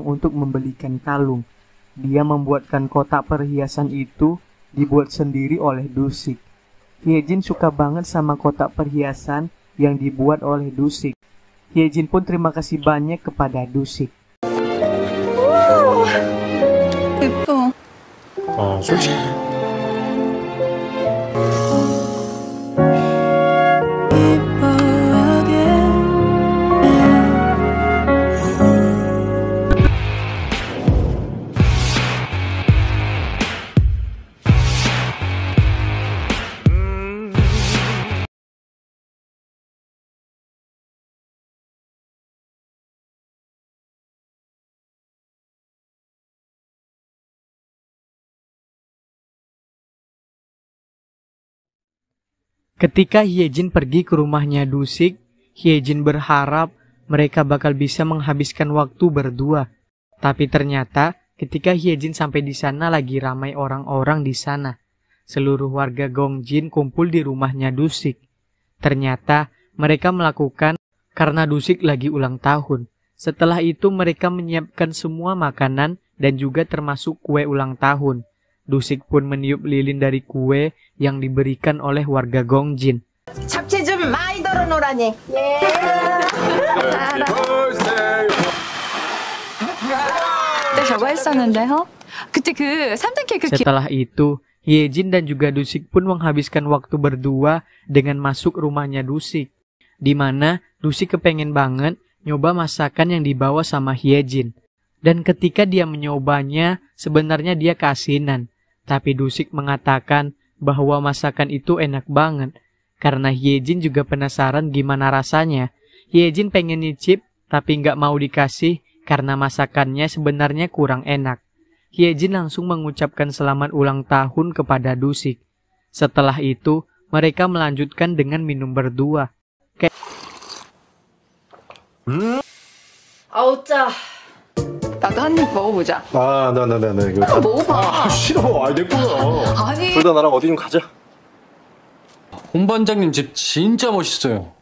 uang untuk membelikan kalung. Dia membuatkan kotak perhiasan itu dibuat sendiri oleh Dusik. Hyejin suka banget sama kotak perhiasan yang dibuat oleh Dusik. Hyejin pun terima kasih banyak kepada Dusik. 예뻐. 솔직히 Ketika Hyejin pergi ke rumahnya Dusik, Hyejin berharap mereka bakal bisa menghabiskan waktu berdua. Tapi ternyata ketika Hyejin sampai di sana lagi ramai orang-orang di sana. Seluruh warga Gongjin kumpul di rumahnya Dusik. Ternyata mereka melakukan karena Dusik lagi ulang tahun. Setelah itu mereka menyiapkan semua makanan dan juga termasuk kue ulang tahun. Dusik pun meniup lilin dari kue yang diberikan oleh warga Gongjin. 잡채 좀 많이 덜어놓으라니. 그때 저거 했었는데요. 그때 그 3등 케이크 Setelah itu, Hyejin dan juga Dusik pun menghabiskan waktu berdua dengan masuk rumahnya Dusik. Di mana Dusik kepengen banget nyoba masakan yang dibawa sama Hyejin. Dan ketika dia menyobanya, sebenarnya dia keasinan. Tapi Dusik mengatakan bahwa masakan itu enak banget. Karena Hyejin juga penasaran gimana rasanya. Hyejin pengen nyicip, tapi nggak mau dikasih karena masakannya sebenarnya kurang enak. Hyejin langsung mengucapkan selamat ulang tahun kepada Dusik. Setelah itu, mereka melanjutkan dengan minum berdua. 아우 짜. 나도 한 입 먹어보자. 나 이거 아, 먹어봐. 싫어. 내 거야. 아니. 둘 다 나랑 어디 좀 가자. 홍 반장님 집 진짜 멋있어요.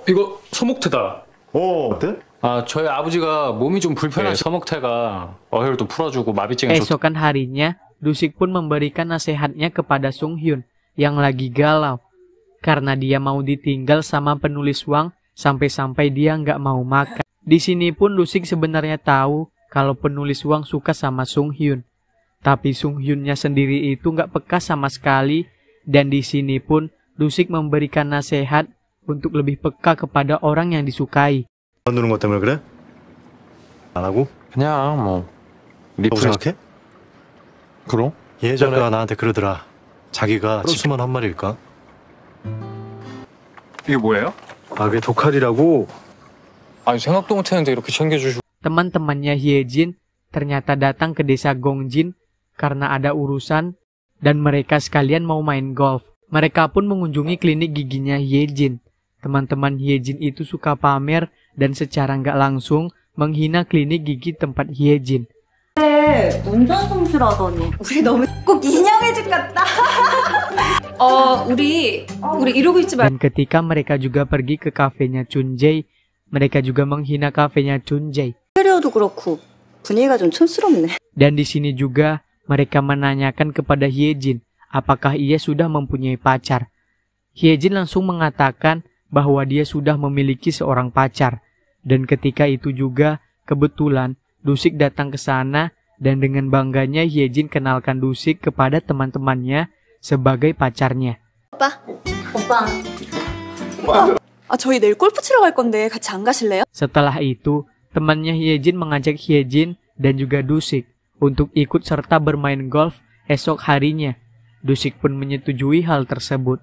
이거 서목태다. 어때? 저희 아버지가 몸이 좀 불편하셔서 서목태가 어혈도 풀어주고 마비증에 좋다. Esokan harinya, Dusik pun memberikan nasihatnya kepada Sung Hyun yang lagi galau. Karena dia mau ditinggal sama penulis Wang sampai-sampai dia nggak mau makan. Di sini pun Dusik sebenarnya tahu kalau penulis Wang suka sama Sung Hyun. Tapi Sung Hyunnya sendiri itu nggak peka sama sekali. Dan di sini pun Dusik memberikan nasihat untuk lebih peka kepada orang yang disukai. 누는 것 때문에 그래? 안 하고? 그냥 뭐 너 생각해? 그럼? 예전에 나한테 그러더라. 자기가 치수만 한 말일까? 이게 뭐예요? 그게 독칼이라고. 생각도 못했는데 이렇게 챙겨주시고. Teman-temannya Hyejin ternyata datang ke desa Gongjin karena ada urusan dan mereka sekalian mau main golf. Mereka pun mengunjungi klinik giginya Hyejin. Teman-teman Hyejin itu suka pamer dan secara nggak langsung menghina klinik gigi tempat Hyejin. 운전솜씨라더니. 우리 너무 꼭 인형의집 같다. 우리 이러고 있지 말. Dan ketika mereka juga pergi ke kafenya Chunjae, mereka juga menghina kafenya Chunjae. 인테리어도 그렇고 분위기가 좀 촌스럽네. Dan di sini juga mereka menanyakan kepada Hyejin apakah ia sudah mempunyai pacar. Hyejin langsung mengatakan bahwa dia sudah memiliki seorang pacar. Dan ketika itu juga, kebetulan Dusik datang ke sana dan dengan bangganya Hyejin kenalkan Dusik kepada teman-temannya sebagai pacarnya. 오빠. 저희 내일 골프 치러 갈 건데 같이 안 가실래요? Setelah itu, temannya Hyejin mengajak Hyejin dan juga Dusik untuk ikut serta bermain golf esok harinya. Dusik pun menyetujui hal tersebut.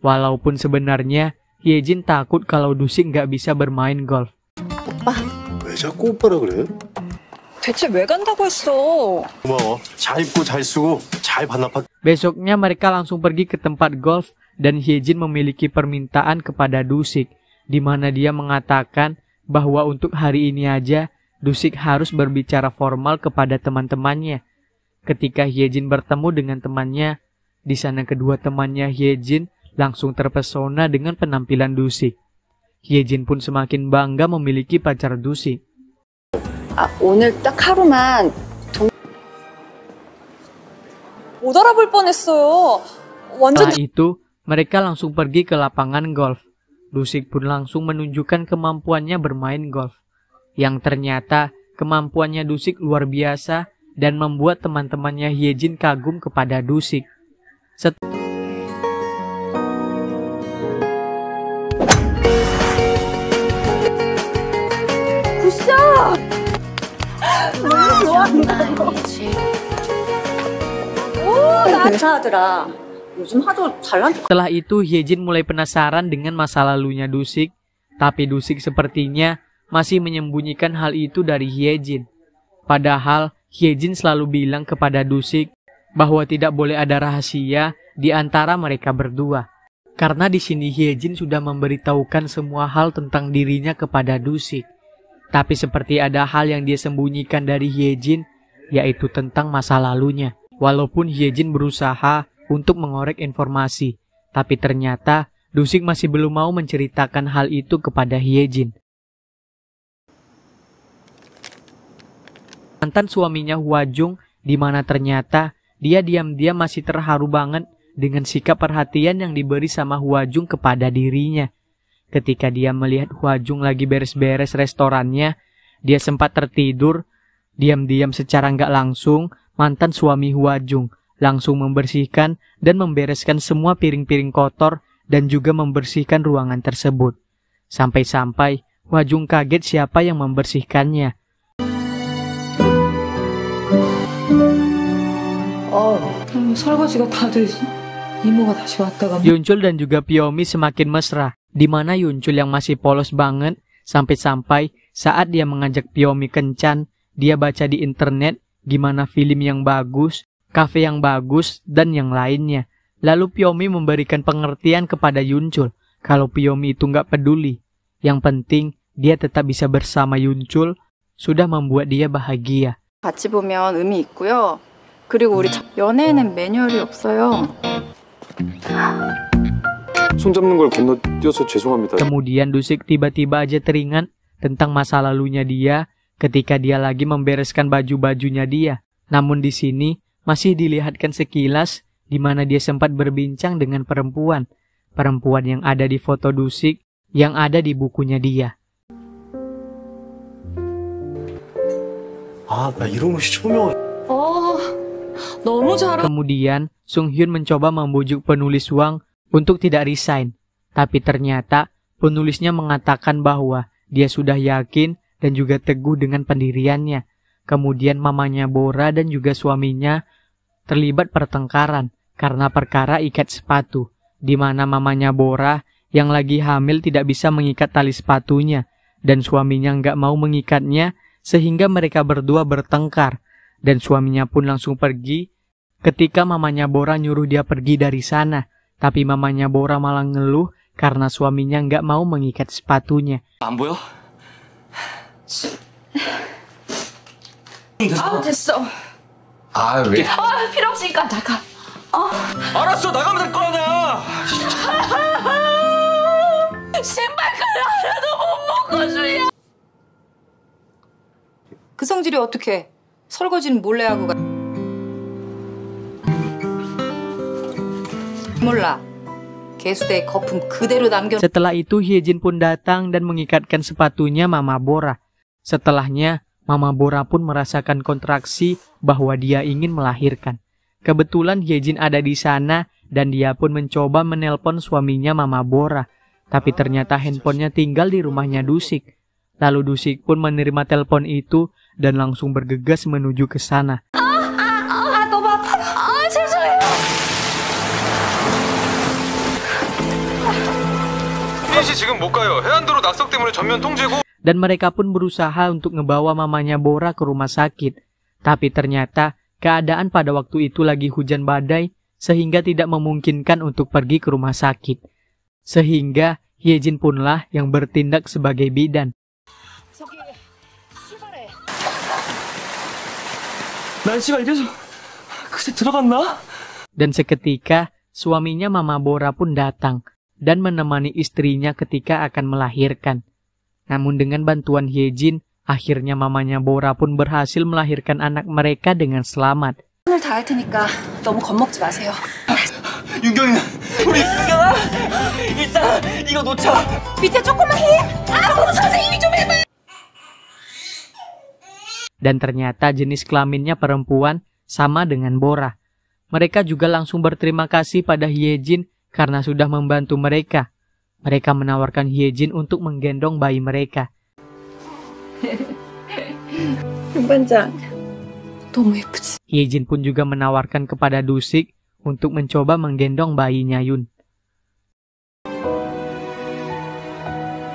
Walaupun sebenarnya Hyejin takut kalau Dusik nggak bisa bermain golf. 오빠. 왜 자꾸 오빠라 그래? 대체 왜 간다고 했어? 고마워. 잘 입고 잘 쓰고 잘 반납하. Besoknya mereka langsung pergi ke tempat golf dan Hyejin memiliki permintaan kepada Dusik, di mana dia mengatakan bahwa untuk hari ini aja Dusik harus berbicara formal kepada teman-temannya. Ketika Hyejin bertemu dengan temannya, di sana kedua temannya Hyejin langsung terpesona dengan penampilan Dusik. Hyejin pun semakin bangga memiliki pacar Dusik. 오늘 딱 하루만 못 알아볼 뻔했어요. 완전 Setelah itu, mereka langsung pergi ke lapangan golf. Dusik pun langsung menunjukkan kemampuannya bermain golf. Yang ternyata kemampuannya Dusik luar biasa dan membuat teman-temannya Hyejin kagum kepada Dusik. 근사하더라. 요즘 하도 잘난 척. Setelah itu Hyejin mulai penasaran dengan masa lalunya Dusik, tapi Dusik sepertinya masih menyembunyikan hal itu dari Hyejin. Padahal Hyejin selalu bilang kepada Dusik bahwa tidak boleh ada rahasia di antara mereka berdua. Karena di sini Hyejin sudah memberitahukan semua hal tentang dirinya kepada Dusik. Tapi seperti ada hal yang dia sembunyikan dari Hyejin, yaitu tentang masa lalunya. Walaupun Hyejin berusaha untuk mengorek informasi, tapi ternyata Dusik masih belum mau menceritakan hal itu kepada Hyejin. Mantan suaminya Hwajung, di mana ternyata dia diam-diam masih terharu banget dengan sikap perhatian yang diberi sama Hwajung kepada dirinya. Ketika dia melihat Hwajung lagi beres-beres restorannya, dia sempat tertidur. Diam-diam secara nggak langsung, mantan suami Hwajung langsung membersihkan dan membereskan semua piring-piring kotor dan juga membersihkan ruangan tersebut. Sampai-sampai Hwajung kaget siapa yang membersihkannya. 설거지가 다 돼서 이모가 다시 왔다가 Yuncul dan juga Pyomi semakin mesra, di mana Yuncul yang masih polos banget, sampai-sampai saat dia mengajak Pyomi kencan, dia baca di internet gimana film yang bagus, kafe yang bagus, dan yang lainnya. Lalu Pyomi memberikan pengertian kepada Yuncul kalau Pyomi itu nggak peduli. Yang penting dia tetap bisa bersama Yuncul, sudah membuat dia bahagia. 같이 보면 의미 있고요. 그리고 우리 연애에는 매뉴얼이 없어요. 손잡는 걸 건너뛰어서 죄송합니다. Kemudian Dusik tiba-tiba aja teringat tentang masa lalunya dia ketika dia lagi membereskan baju-bajunya dia. Namun di sini masih dilihatkan sekilas di mana dia sempat berbincang dengan perempuan yang ada di foto Dusik yang ada di bukunya dia. 아, 나 이런 옷이 처음이야. 너무 잘 Kemudian Sung Hyun mencoba membujuk penulis Wang untuk tidak resign, tapi ternyata penulisnya mengatakan bahwa dia sudah yakin dan juga teguh dengan pendiriannya. Kemudian mamanya Bora dan juga suaminya terlibat pertengkaran karena perkara ikat sepatu, di mana mamanya Bora yang lagi hamil tidak bisa mengikat tali sepatunya, dan suaminya nggak mau mengikatnya sehingga mereka berdua bertengkar, dan suaminya pun langsung pergi ketika mamanya Bora nyuruh dia pergi dari sana, tapi mamanya Bora malah ngeluh karena suaminya nggak mau mengikat sepatunya. 안 보여? 됐어. 아, 왜? 필요 없으니까 나가. 알았어, 나가면 될 거 아니야. 신발끈 하나도 못 묶어주냐? 그 성질이 어떻게? 설거지는 몰래 하고 가. 몰라. 개수대에 거품 그대로 남겨. Setelah itu Hyejin pun datang dan mengikatkan sepatunya Mama Bora. Setelahnya Mama Bora pun merasakan kontraksi bahwa dia ingin melahirkan. Kebetulan Hyejin ada di sana dan dia pun mencoba menelpon suaminya Mama Bora. Tapi ternyata handphonenya tinggal di rumahnya Dusik. Lalu Dusik pun menerima telepon itu dan langsung bergegas menuju ke sana. 너무 아파. 죄송해요. 민 씨 지금 못 가요. 해안도로 낙석 때문에 전면 통제고. Dan mereka pun berusaha untuk ngebawa mamanya Bora ke rumah sakit. Tapi ternyata keadaan pada waktu itu lagi hujan badai sehingga tidak memungkinkan untuk pergi ke rumah sakit. Sehingga Hyejin punlah yang bertindak sebagai bidan. 날씨가 이래서 그새 들어갔나? Dan seketika suaminya Mama Bora pun datang dan menemani istrinya ketika akan melahirkan. Namun dengan bantuan Hyejin, Akhirnya mamanya Bora pun berhasil melahirkan anak mereka dengan selamat. 손을 다 할 테니까 너무 겁먹지 마세요. 윤경이 우리 윤경아 일단 이거 놓자. 밑에 조금만 힘! 아우 선생님이 좀 해봐! Dan ternyata jenis kelaminnya perempuan sama dengan Bora. Mereka juga langsung berterima kasih pada Hyejin karena sudah membantu mereka. Mereka menawarkan Hyejin untuk menggendong bayi mereka. 반장 너무 예쁘지? Hyejin pun juga menawarkan kepada Dusik untuk mencoba menggendong bayinya Yun.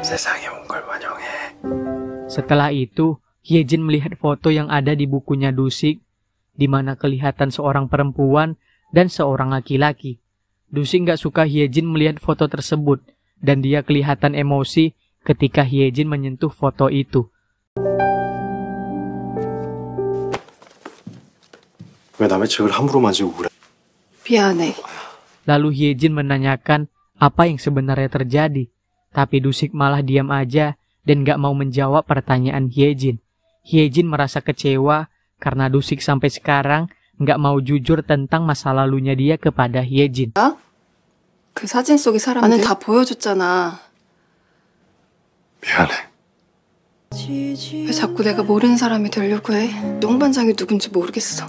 세상에 온 걸 환영해. Setelah itu, Hyejin melihat foto yang ada di bukunya Dusik, di mana kelihatan seorang perempuan dan seorang laki-laki. Dusik nggak suka Hyejin melihat foto tersebut, dan dia kelihatan emosi ketika Hyejin menyentuh foto itu. 왜 남의 책을 함부로 만지고 그래? 미안해. Lalu Hyejin menanyakan apa yang sebenarnya terjadi, tapi Dusik malah diam aja dan gak mau menjawab pertanyaan Hyejin. Hyejin merasa kecewa karena Dusik sampai sekarang gak mau jujur tentang masa lalunya dia kepada Hyejin. 그 사진 속의 사람들 나는 다 보여줬잖아. 미안해. 왜 자꾸 내가 모르는 사람이 되려고 해? 용 반장이 누군지 모르겠어.